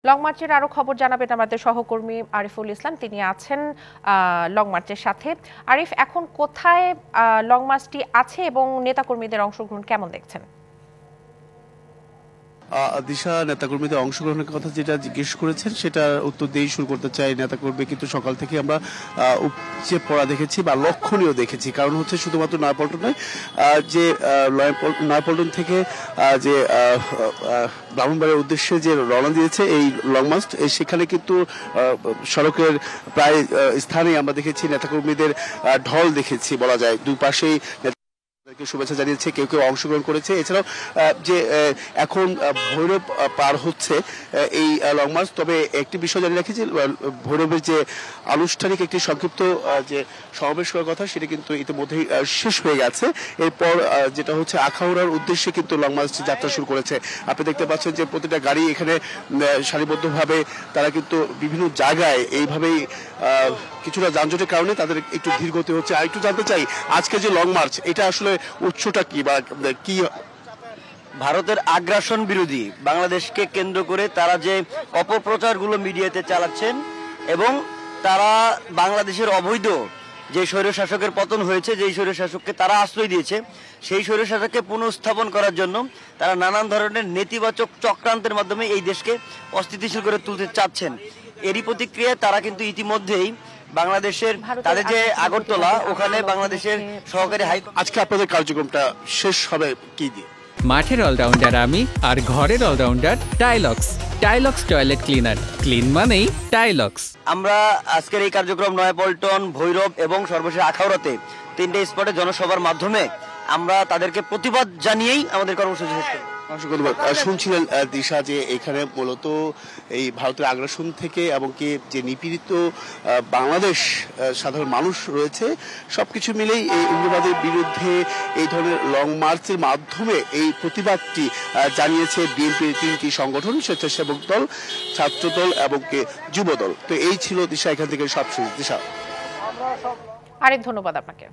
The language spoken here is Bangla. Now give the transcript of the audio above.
লং মার্চের আরো খবর জানাবেন আমাদের সহকর্মী আরিফুল ইসলাম, তিনি আছেন লং মার্চের সাথে। আরিফ, এখন কোথায় লং মার্চটি আছে এবং নেতাকর্মীদের অংশগ্রহণ কেমন দেখছেন? দিশা, নেতাকর্মীদের অংশগ্রহণের কথা যেটা জিজ্ঞেস করেছেন সেটার উত্তর দিয়েই শুরু করতে চাই। নেতাকর্মী কিন্তু সকাল থেকে আমরা উপচে পড়া দেখেছি বা লক্ষণীয় দেখেছি। কারণ হচ্ছে শুধুমাত্র নয়াপল্টন নয়, যে নয়াপল্টন থেকে যে ব্রাহ্মণবাড়িয়ার উদ্দেশ্যে যে রওনা দিয়েছে এই লং মার্চ, সেখানে কিন্তু সড়কের প্রায় স্থানেই আমরা দেখেছি নেতাকর্মীদের ঢল দেখেছি বলা যায়। দুপাশেই শুভেচ্ছা জানিয়েছে, কেউ কেউ অংশগ্রহণ করেছে। এছাড়াও যে এখন ভৈরব পার হচ্ছে এই লং মার্চ, তবে একটি বিষয় জানিয়ে রাখি যে ভৈরবের যে আনুষ্ঠানিক একটি সংক্ষিপ্ত যে সমাবেশ করার কথা সেটা কিন্তু ইতিমধ্যেই শেষ হয়ে গেছে। এরপর যেটা হচ্ছে আখাউড়ার উদ্দেশ্যে কিন্তু লং মার্চ যাত্রা শুরু করেছে। আপনি দেখতে পাচ্ছেন যে প্রতিটা গাড়ি এখানে সারিবদ্ধভাবে তারা কিন্তু বিভিন্ন জায়গায় এইভাবেই কিছুটা যানজটের কারণে তাদের একটু ধীর গতি হচ্ছে। আর একটু জানতে চাই, আজকে যে লং মার্চ এটা আসলে উৎসটা কি বা কি? ভারতের আগ্রাসন বিরোধী বাংলাদেশকে কেন্দ্র করে তারা যে অপপ্রচারগুলো মিডিয়াতে চালাচ্ছেন এবং তারা বাংলাদেশের অবৈধ যে স্বৈরশাসকের পতন হয়েছে, যেই স্বৈরশাসককে তারা আশ্রয় দিয়েছে, সেই স্বৈরশাসককে পুনঃস্থাপন করার জন্য তারা নানান ধরনের নেতিবাচক চক্রান্তের মাধ্যমে এই দেশকে অস্থিতিশীল করে তুলতে চাচ্ছেন। এরই প্রতিক্রিয়ায় তারা কিন্তু ইতিমধ্যেই বাংলাদেশের তাদের যে আগরতলা, ওখানে বাংলাদেশের সহকারী হাই। আজকে আপনাদের কার্যক্রমটা শেষ হবে কি দিয়ে? মাঠের অলরাউন্ডার আমি, আর ঘরের allrounder Tilex. Tilex toilet cleaner, clean মানেই টাইলক্স। আমরা আজকের এই কার্যক্রম নয়াপল্টন, ভৈরব এবং সর্বশেষ আখাউড়াতে 3টে স্পটে জনসভার মাধ্যমে আমরা তাদেরকে প্রতিবাদ জানিয়েই আমাদের কর্মসূচি শেষ করব। শুনছিলেন দিশা যে এখানে মূলত এই ভারতের আগ্রাসন থেকে এবং কি যে নিপীড়িত বাংলাদেশ সাধারণ মানুষ রয়েছে, সবকিছু মিলেই এই উগ্রবাদের বিরুদ্ধে এই ধরনের লং মার্চের মাধ্যমে এই প্রতিবাদটি জানিয়েছে বিএনপির 3টি সংগঠন, স্বেচ্ছাসেবক দল, ছাত্রদল এবং যুবদল। তো এই ছিল দিশা এখান থেকে সবশেষ। দিশা, আরেক ধন্যবাদ আপনাকে।